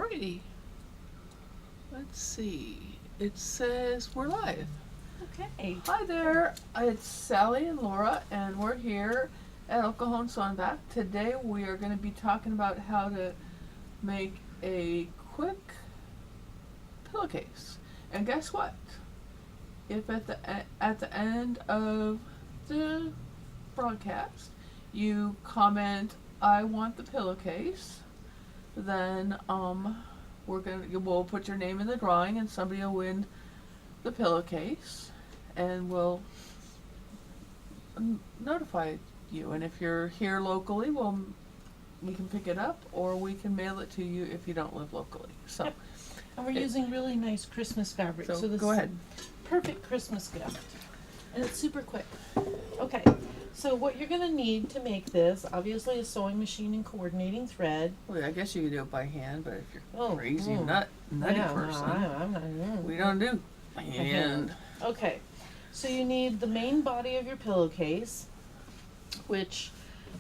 Alrighty. Let's see. It says we're live. Okay. Hi there. It's Sally and Laura, and we're here at El Cajon Sonback. Today we are going to be talking about how to make a quick pillowcase. And guess what? If at the end of the broadcast you comment, "I want the pillowcase," then we'll put your name in the drawing, and somebody will win the pillowcase, and we'll notify you. And if you're here locally, we can pick it up, or we can mail it to you if you don't live locally. So, Yep. And we're using really nice Christmas fabric. so this go is ahead. a perfect Christmas gift. And it's super quick. Okay. So what you're going to need to make this, obviously a sewing machine and coordinating thread. Well, I guess you could do it by hand, but if you're Oh, crazy mm. nutty Yeah, person, no, I'm not. we don't do hand. Okay. So you need the main body of your pillowcase, which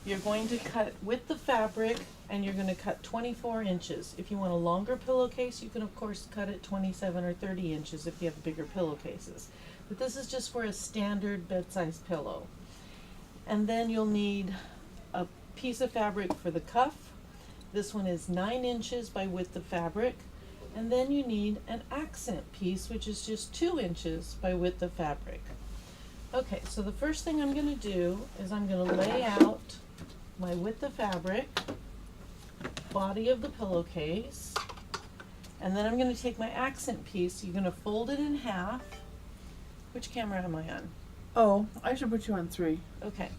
you're going to cut with the fabric, and you're going to cut 24 inches. If you want a longer pillowcase, you can of course cut it 27 or 30 inches if you have bigger pillowcases. But this is just for a standard bed-size pillow. And then you'll need a piece of fabric for the cuff. This one is 9 inches by width of fabric. And then you need an accent piece, which is just 2 inches by width of fabric. Okay, so the first thing I'm going to do is I'm going to lay out my width of fabric, body of the pillowcase, and then I'm going to take my accent piece. You're going to fold it in half. Which camera am I on? Oh, I should put you on 3. Okay,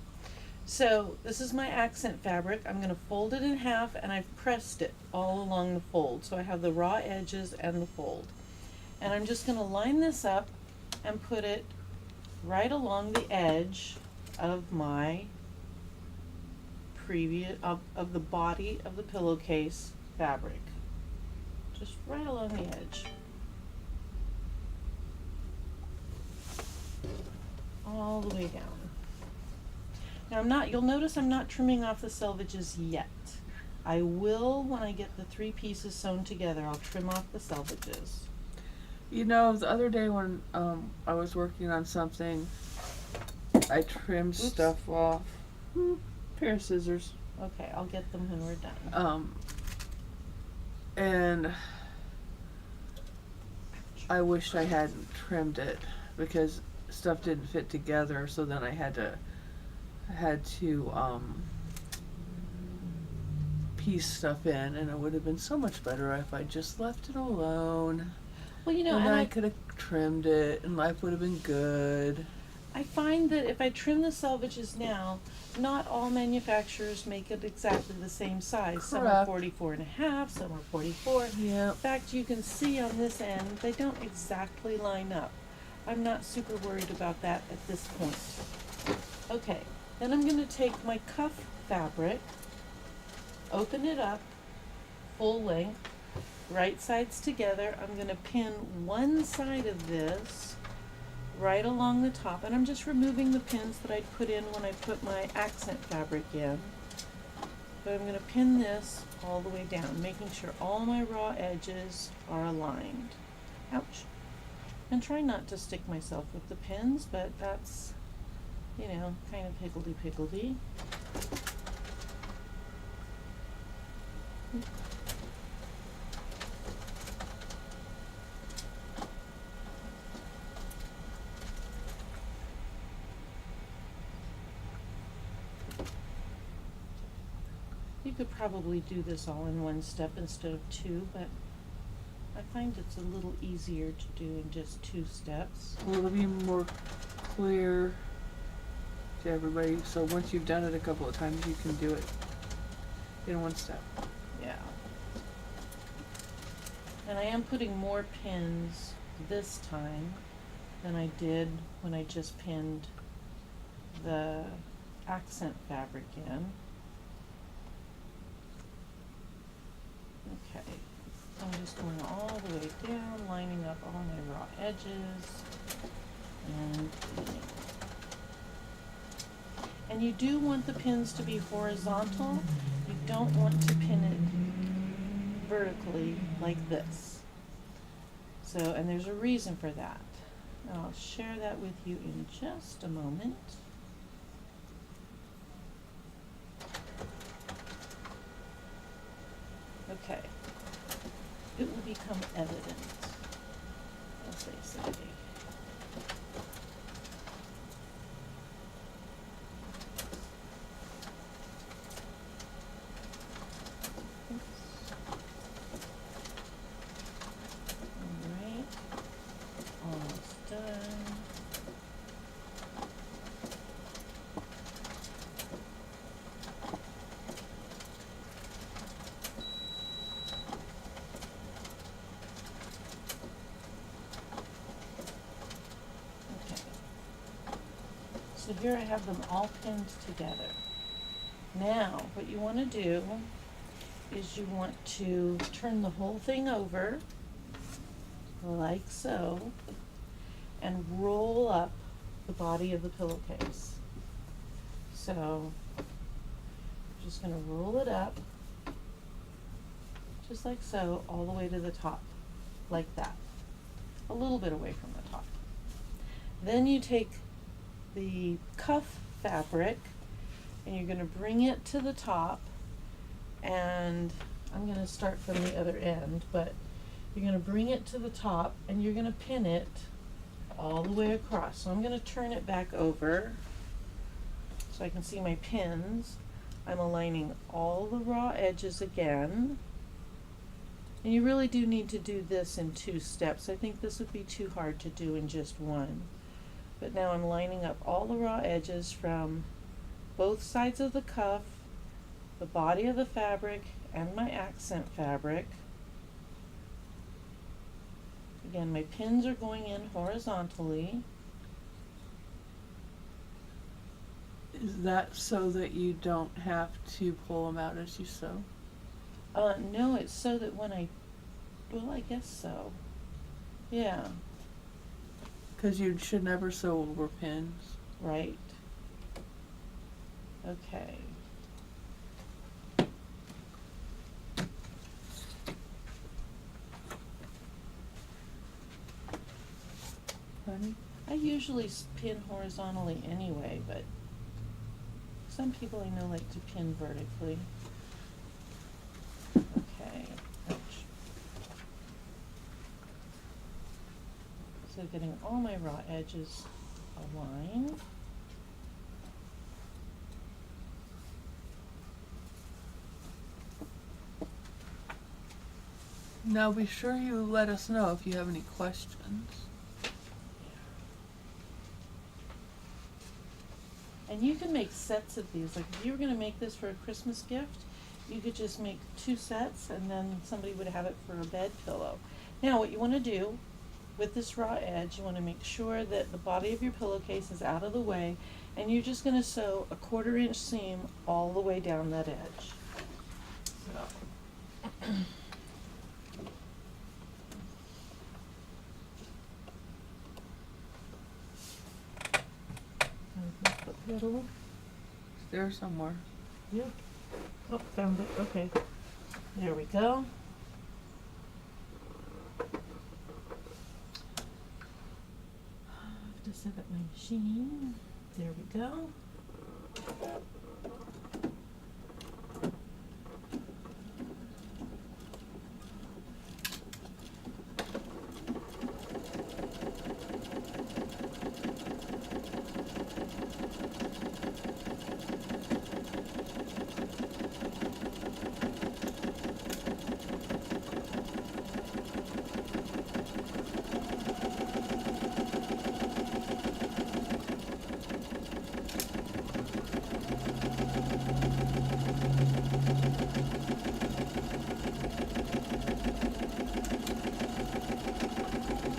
so this is my accent fabric. I'm going to fold it in half, and I've pressed it all along the fold, so I have the raw edges and the fold. And I'm just going to line this up and put it right along the edge of my of the body of the pillowcase fabric, just right along the edge, all the way down. Now you'll notice I'm not trimming off the selvages yet. I will when I get the 3 pieces sewn together. I'll trim off the selvages. You know, the other day when I was working on something, I trimmed stuff off. Pair of scissors. Okay, I'll get them when we're done. And I wished I hadn't trimmed it because stuff didn't fit together. So then I had to piece stuff in, and it would have been so much better if I just left it alone. Well, you know, and and I could have trimmed it, and life would have been good. I find that if I trim the selvages now, not all manufacturers make it exactly the same size. Some are Correct. 44 and a half, some are 44. Yeah. In fact, you can see on this end, they don't exactly line up. I'm not super worried about that at this point. Okay, then I'm going to take my cuff fabric, open it up, full length, right sides together. I'm going to pin one side of this right along the top, and I'm just removing the pins that I'd put in when I put my accent fabric in. But I'm going to pin this all the way down, making sure all my raw edges are aligned. Ouch. And try not to stick myself with the pins, but that's, you know, kind of higgledy-piggledy. You could probably do this all in one step instead of 2, but I find it's a little easier to do in just 2 steps. Well, it'll be more clear to everybody. So once you've done it a couple of times, you can do it in one step. Yeah. And I am putting more pins this time than I did when I just pinned the accent fabric in. Okay, I'm just going all the way down, lining up all my raw edges, and pinning. And you do want the pins to be horizontal. You don't want to pin it vertically like this. So, and there's a reason for that. And I'll share that with you in just a moment. Okay. It will become evident, as they say. Alright, almost done. Okay. So here I have them all pinned together. Now, what you want to do is you want to turn the whole thing over, like so, and roll up the body of the pillowcase. So, I'm just going to roll it up, just like so, all the way to the top, like that. A little bit away from the top. Then you take the cuff fabric and you're going to bring it to the top, and I'm going to start from the other end, but you're going to bring it to the top and you're going to pin it all the way across. So I'm going to turn it back over so I can see my pins. I'm aligning all the raw edges again. And you really do need to do this in 2 steps. I think this would be too hard to do in just one. But now I'm lining up all the raw edges from both sides of the cuff, the body of the fabric, and my accent fabric. Again, my pins are going in horizontally. Is that so that you don't have to pull them out as you sew? No, it's so that when well, I guess so. Yeah, Because you should never sew over pins. right. Okay. Honey? I usually pin horizontally anyway, but some people I know like to pin vertically. Okay. Ouch. So getting all my raw edges aligned. Now be sure you let us know if you have any questions. And you can make sets of these. Like if you were going to make this for a Christmas gift, you could just make 2 sets and then somebody would have it for a bed pillow. Now what you want to do with this raw edge, you want to make sure that the body of your pillowcase is out of the way, and you're just going to sew a 1/4 inch seam all the way down that edge. So. Little. It's there somewhere. Yep. Oh, found it. Okay. There we go. I have to set up my machine. There we go.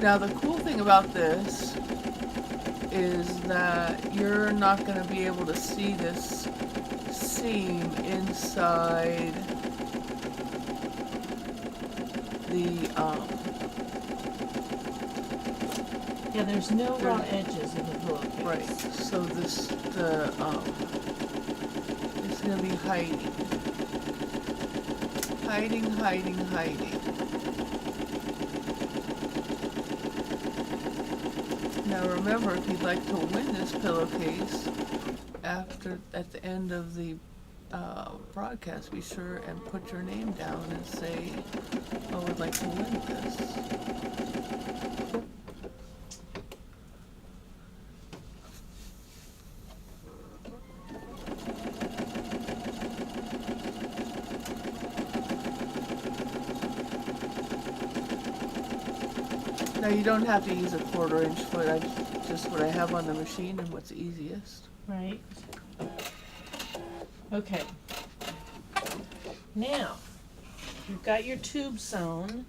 Now the cool thing about this is that you're not going to be able to see this seam inside the Yeah, there's no raw edges in the pillowcase. right. So this it's going to be hiding. Hiding, hiding, hiding. Now remember, if you'd like to win this pillowcase at the end of the broadcast, be sure and put your name down and say, I would like to win this. Now you don't have to use a 1/4 inch foot, just what I have on the machine and what's easiest. Right. Okay. Now, you've got your tube sewn.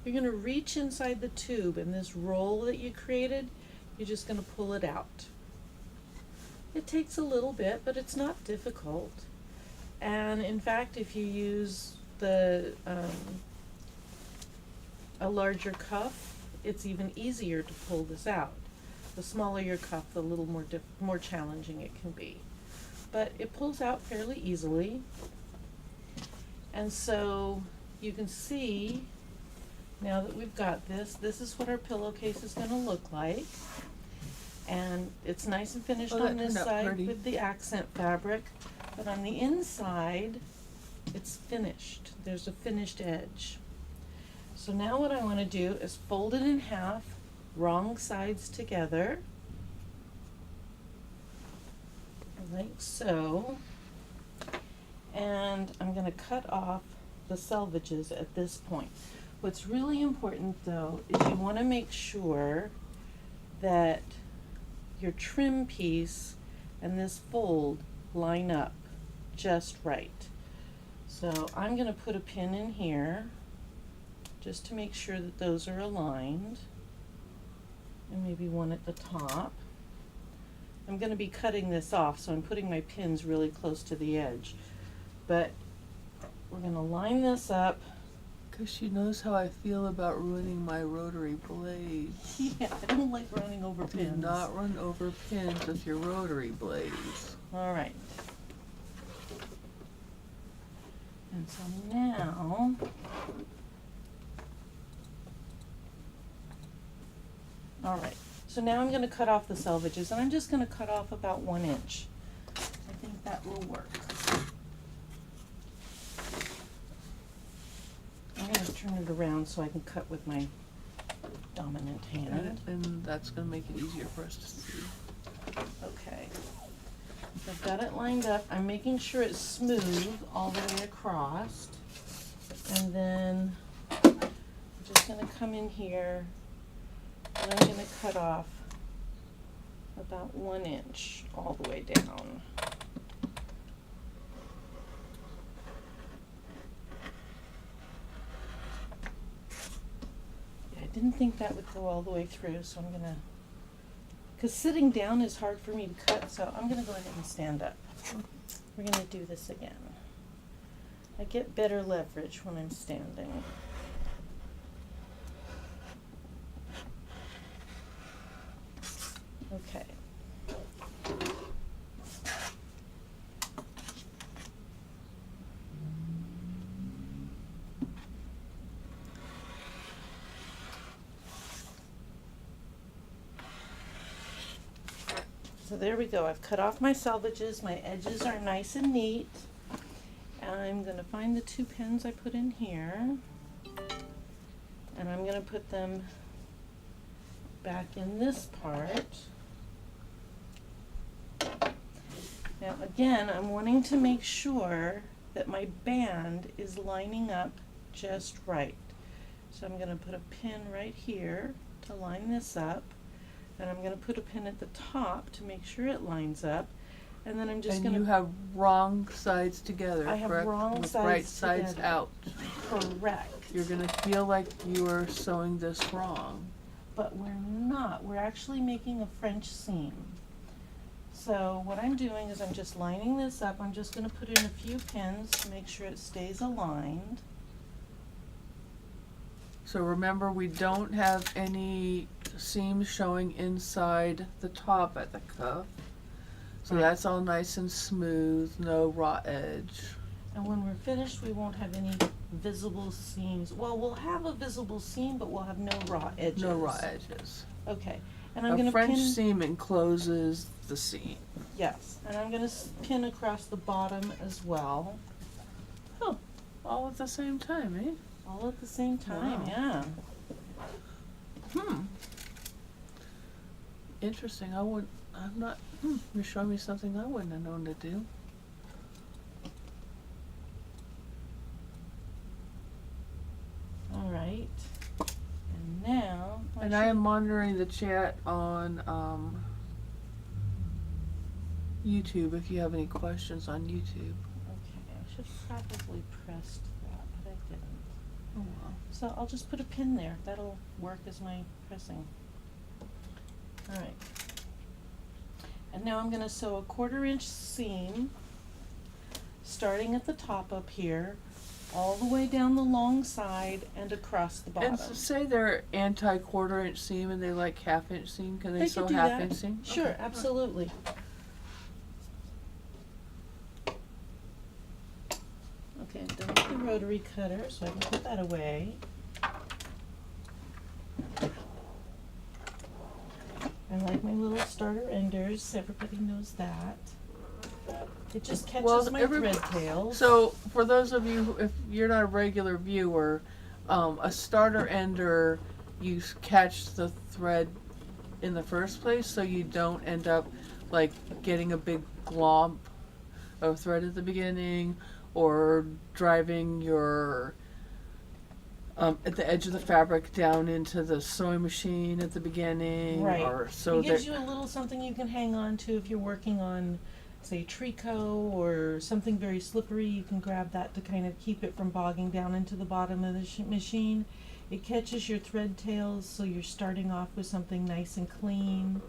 You're going to reach inside the tube, and this roll that you created, you're just going to pull it out. It takes a little bit, but it's not difficult. And in fact, if you use a larger cuff, it's even easier to pull this out. The smaller your cuff, the little more challenging it can be. But it pulls out fairly easily. And so you can see, now that we've got this is what our pillowcase is going to look like. And it's nice and finished on this side with the accent fabric. But on the inside, it's finished. There's a finished edge. So now what I want to do is fold it in half, wrong sides together, like so. And I'm going to cut off the selvages at this point. What's really important though is you want to make sure that your trim piece and this fold line up just right. So I'm going to put a pin in here just to make sure that those are aligned, and maybe one at the top. I'm going to be cutting this off, so I'm putting my pins really close to the edge. But we're going to line this up. Because she knows how I feel about ruining my rotary blades. Yeah, I don't like running over pins. Do not run over pins with your rotary blades. All right. And so now, all right, so now I'm going to cut off the selvages, and I'm just going to cut off about 1 inch. I think that will work. I'm going to turn it around so I can cut with my dominant hand. And that's going to make it easier for us to see. Okay. So I've got it lined up. I'm making sure it's smooth all the way across. And then I'm just going to come in here and I'm going to cut off about 1 inch all the way down. Yeah, I didn't think that would go all the way through, so I'm going to, because sitting down is hard for me to cut, so I'm going to go ahead and stand up. We're going to do this again. I get better leverage when I'm standing. Okay. So there we go. I've cut off my selvages. My edges are nice and neat. I'm going to find the 2 pins I put in here, and I'm going to put them back in this part. Now again, I'm wanting to make sure that my band is lining up just right. So I'm going to put a pin right here to line this up, and I'm going to put a pin at the top to make sure it lines up, and then I'm just going to... And you have wrong sides together, I have correct? wrong With sides right sides together. out. Correct. You're going to feel like you are sewing this wrong. But we're not. We're actually making a French seam. So what I'm doing is I'm just lining this up. I'm just going to put in a few pins to make sure it stays aligned. So remember, we don't have any seams showing inside the top at the cuff. So Right. that's all nice and smooth, no raw edge. And when we're finished, we won't have any visible seams. Well, we'll have a visible seam, but we'll have no raw edges. No raw edges. Okay, and I'm A gonna French pin. seam encloses the seam. Yes, and I'm gonna pin across the bottom as well. Oh, all at the same time, eh? All at the same time, Wow. yeah. Interesting. I'm not, you're showing me something I wouldn't have known to do. All right. And now. And I am monitoring the chat on YouTube if you have any questions on YouTube. Okay, I should probably pressed that, but I didn't. Oh well. So I'll just put a pin there. That'll work as my pressing. All right. And now I'm going to sew a 1/4 inch seam, starting at the top up here, all the way down the long side and across the bottom. And so say they're anti 1/4 inch seam and they like 1/2 inch seam. Can they They sew could do 1/2 that. inch seam? Sure, Okay. absolutely. Okay, I'm done with the rotary cutter, so I can put that away. I like my little starter enders. Everybody knows that. It just catches Well, my thread tails. So for those of you, if you're not a regular viewer, a starter ender, you catch the thread in the first place, so you don't end up like getting a big glomp of thread at the beginning, or driving your at the edge of the fabric down into the sewing machine at the beginning, Right. or so it gives that you a little something you can hang on to if you're working on, say, tricot or something very slippery. You can grab that to kind of keep it from bogging down into the bottom of the machine. It catches your thread tails, so you're starting off with something nice and clean.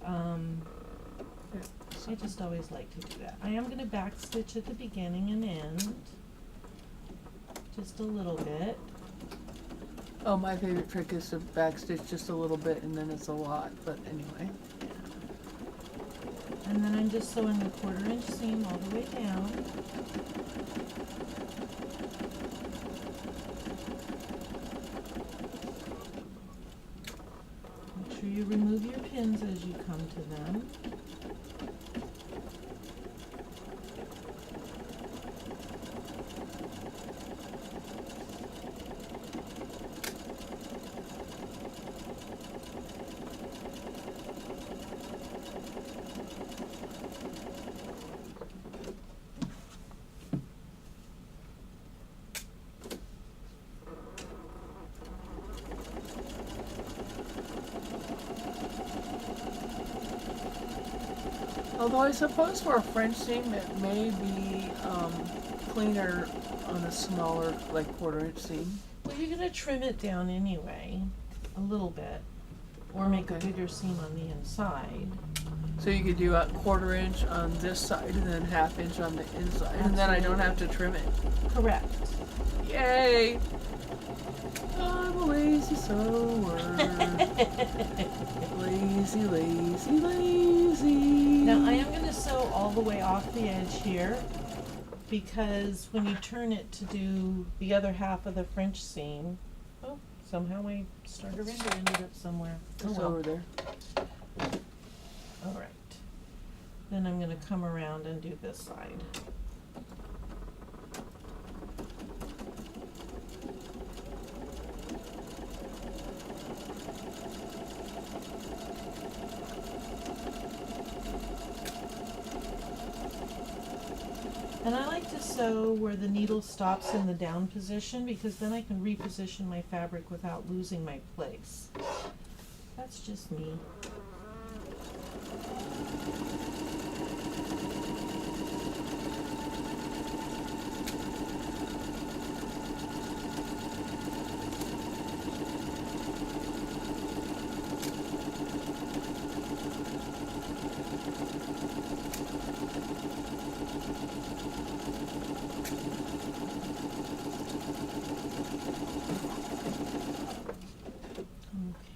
I just always like to do that. I am going to back stitch at the beginning and end, just a little bit. Oh, my favorite trick is to backstitch just a little bit and then it's a lot, but anyway. And then I'm just sewing a 1/4 inch seam all the way down. Make sure you remove your pins as you come to them. Although I suppose for a French seam it may be cleaner on a smaller, like 1/4 inch seam. Well, you're going to trim it down anyway, a little bit, or make a Okay. bigger seam on the inside. So you could do a 1/4 inch on this side and then 1/2 inch on the inside, and then I don't have to trim it. Correct. Yay! I'm a lazy sewer. Lazy, lazy, lazy. Now I am going to sew all the way off the edge here, because when you turn it to do the other half of the French seam, oh, somehow my starter render ended up somewhere. Oh It's well. over there. All right. Then I'm going to come around and do this side. And I like to sew where the needle stops in the down position, because then I can reposition my fabric without losing my place. That's just me.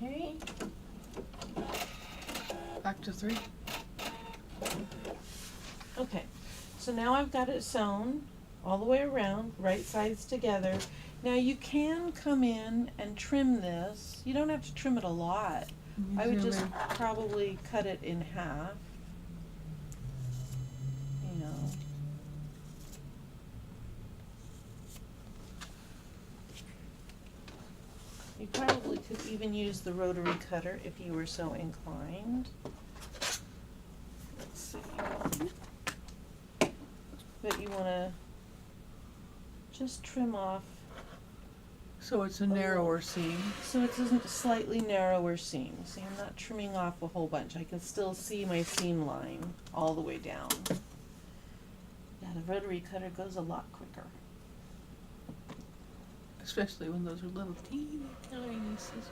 Okay. Back to 3. Okay, so now I've got it sewn. all the way around, right sides together. Now you can come in and trim this. You don't have to trim it a lot. I would just probably cut it in half. You know. You probably could even use the rotary cutter if you were so inclined. Let's see. But you wanna just trim off So it's a narrower seam. so it's a slightly narrower seam. See, I'm not trimming off a whole bunch. I can still see my seam line all the way down. Yeah, the rotary cutter goes a lot quicker. Especially when those are little teeny tiny scissors.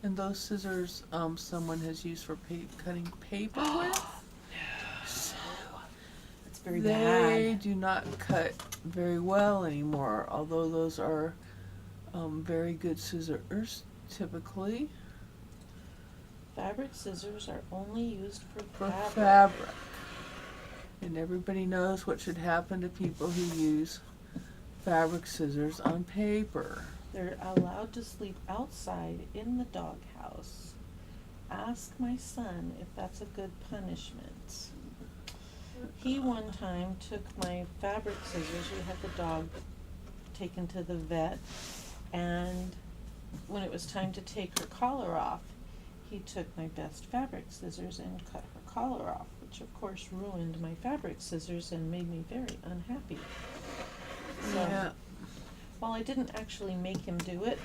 And those scissors, someone has used for cutting paper with. So It's very they bad. do not cut very well anymore, although those are very good scissors typically Fabric scissors are only used for for fabric. fabric. And everybody knows what should happen to people who use fabric scissors on paper. They're allowed to sleep outside in the doghouse. Ask my son if that's a good punishment. He one time took my fabric scissors. We had the dog taken to the vet, and when it was time to take her collar off, he took my best fabric scissors and cut her collar off, which of course ruined my fabric scissors and made me very unhappy. So, Yeah. while I didn't actually make him do it,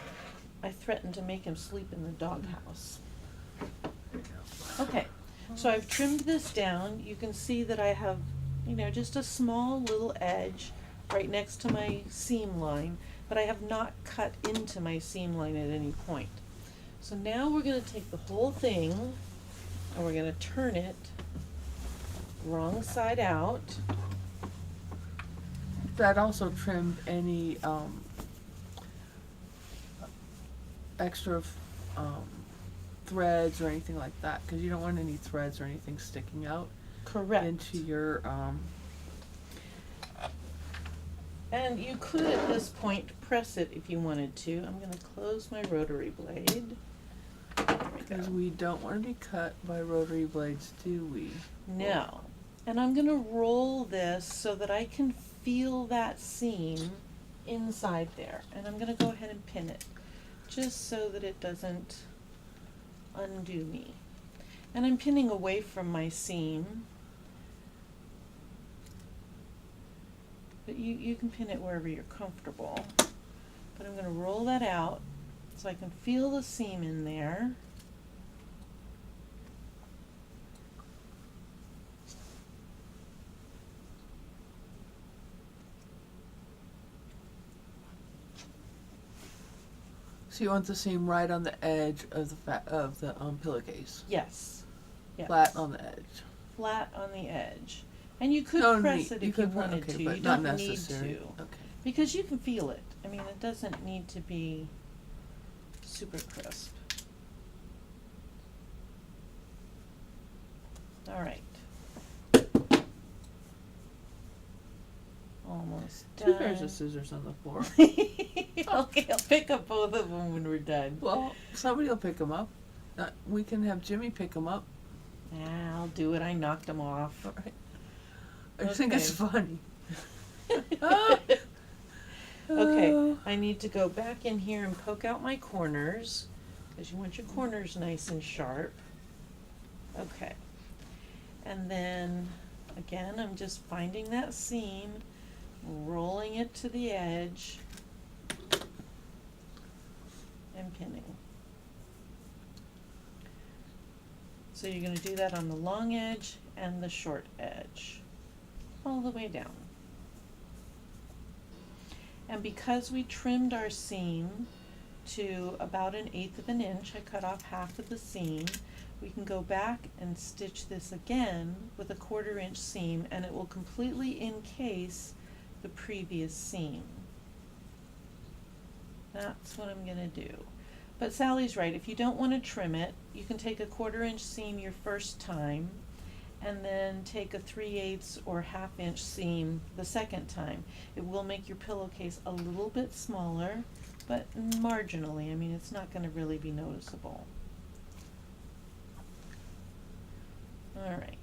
I threatened to make him sleep in the doghouse. Okay, so I've trimmed this down. You can see that I have, just a small little edge right next to my seam line, but I have not cut into my seam line at any point. So now we're going to take the whole thing and we're going to turn it wrong side out. That also trimmed any extra threads or anything like that, because you don't want any threads or anything sticking out Correct. into your And you could at this point press it if you wanted to. I'm going to close my rotary blade. because we don't want to be cut by rotary blades, do we? No. And I'm going to roll this so that I can feel that seam inside there. And I'm going to go ahead and pin it just so that it doesn't undo me. And I'm pinning away from my seam. But you can pin it wherever you're comfortable. But I'm going to roll that out so I can feel the seam in there. So you want the seam right on the edge of the pillowcase, Yes. Yes. flat on the edge. Flat on the edge. And you could No press need- it if you could wanted okay, to. but You not don't need necessary. to. Okay. Because you can feel it. I mean, it doesn't need to be super crisp. All right. Almost done. Two pairs of scissors on the floor. Okay, I'll pick up both of them when we're done. Well, somebody will pick them up. We can have Jimmy pick them up. Nah, I'll do it. I knocked them off. All right. I just think it's funny. Okay, I need to go back in here and poke out my corners, because you want your corners nice and sharp. Okay. And then, again, I'm just finding that seam, rolling it to the edge, and pinning. So you're going to do that on the long edge and the short edge, all the way down. And because we trimmed our seam to about 1/8 of an inch, I cut off half of the seam, we can go back and stitch this again with a 1/4 inch seam, and it will completely encase the previous seam. That's what I'm going to do. But Sally's right, if you don't want to trim it, you can take a 1/4 inch seam your first time and then take a 3/8 or 1/2 inch seam the second time. It will make your pillowcase a little bit smaller, but marginally. I mean, it's not gonna really be noticeable. Alright,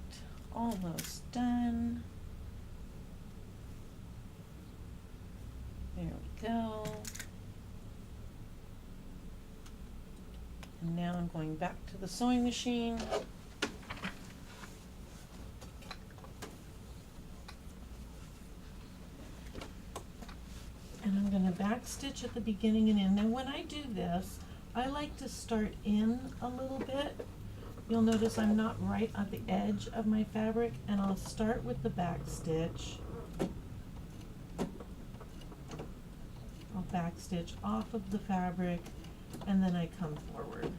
almost done. There we go. And now I'm going back to the sewing machine. And I'm gonna back stitch at the beginning and end. Now when I do this, I like to start in a little bit. You'll notice I'm not right at the edge of my fabric, and I'll start with the back stitch. I'll back stitch off of the fabric, and then I come forward.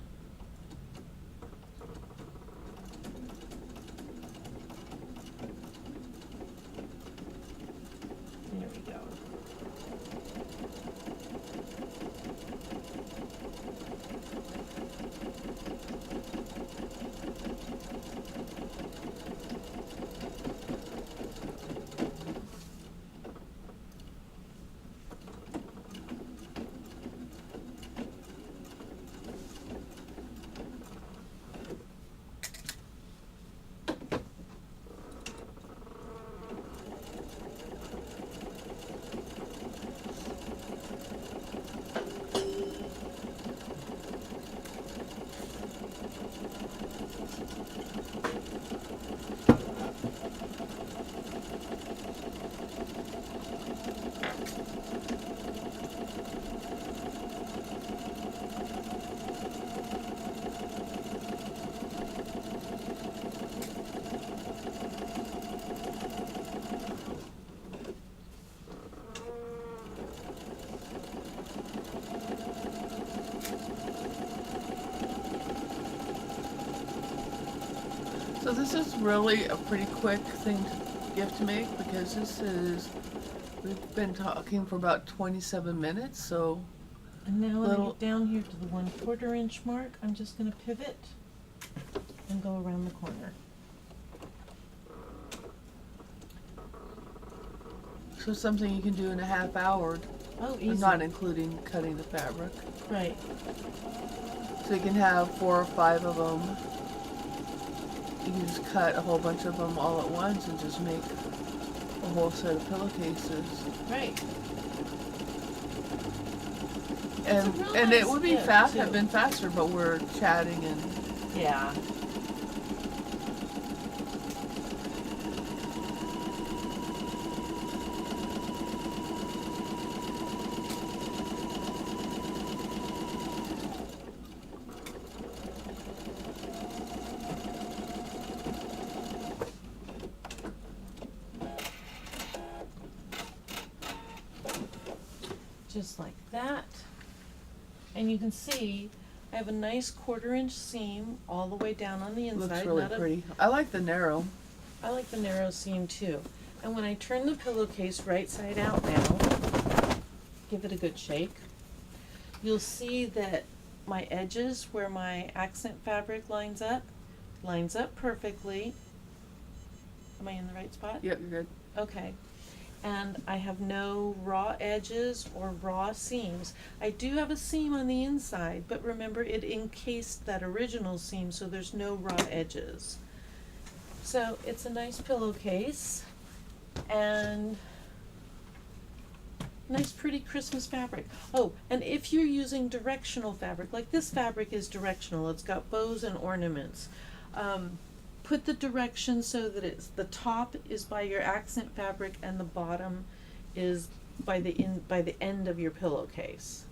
There we go. So this is really a pretty quick thing you have to make, because we've been talking for about 27 minutes, so And now when I get down here to the 1/4 inch mark, I'm just gonna pivot and go around the corner. so something you can do in a half hour, Oh, easy. not including cutting the fabric. Right. So you can have 4 or 5 of them. You can just cut a whole bunch of them all at once and just make a whole set of pillowcases. Right. And It's a real it nice would be gift, have too. been faster, but we're chatting and Yeah. Just like that. And you can see I have a nice 1/4 inch seam all the way down on the inside. looks really not a- pretty. I like the narrow. I like the narrow seam too. And when I turn the pillowcase right side out now, give it a good shake, you'll see that my edges where my accent fabric lines up perfectly. Am I in the right spot? Yep, you're good. Okay. And I have no raw edges or raw seams. I do have a seam on the inside, but remember it encased that original seam, so there's no raw edges. So it's a nice pillowcase and nice pretty Christmas fabric. Oh, and if you're using directional fabric, like this fabric is directional, it's got bows and ornaments. Put the directions so that it's the top is by your accent fabric and the bottom is by the end of your pillowcase.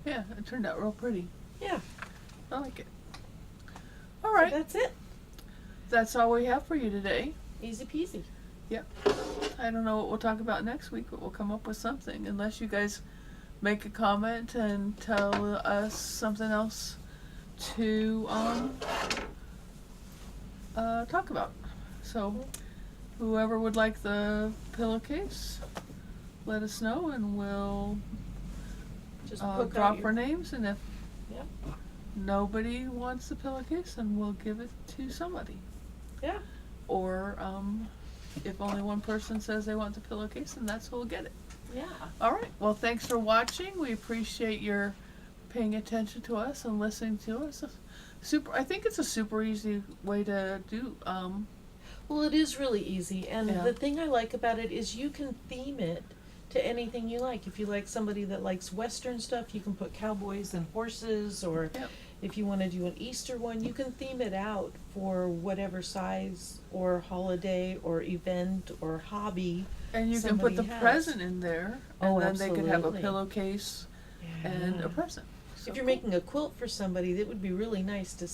Yeah, it turned out real pretty. Yeah. I like it. All So right, that's it. that's all we have for you today. Easy peasy. Yep. I don't know what we'll talk about next week, but we'll come up with something, unless you guys make a comment and tell us something else to talk about. So whoever would like the pillowcase, let us know and we'll Just poke out drop your, our names, and if Yep. nobody wants the pillowcase, then we'll give it to somebody. Yeah. or if only one person says they want the pillowcase, then that's who will get it. Yeah. All right. Well, thanks for watching. We appreciate your paying attention to us and listening to us. I think it's a super easy way to do. Well, it is really easy, and Yeah. the thing I like about it is you can theme it to anything you like. If you like somebody that likes Western stuff, you can put cowboys and horses, or Yep. if you want to do an Easter one, you can theme it out for whatever size or holiday or event or hobby. And you can put somebody the has. present in there, and Oh, then they could have a absolutely. pillowcase and a present. So If you're cool. making a quilt for somebody, that would be really nice to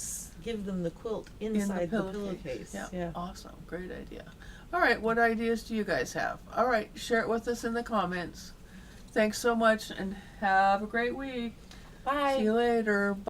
give them the quilt inside the pillowcase. Yeah. Awesome. Great idea. All right. What ideas do you guys have? All right. Share it with us in the comments. Thanks so much and have a great week. Bye. See you later.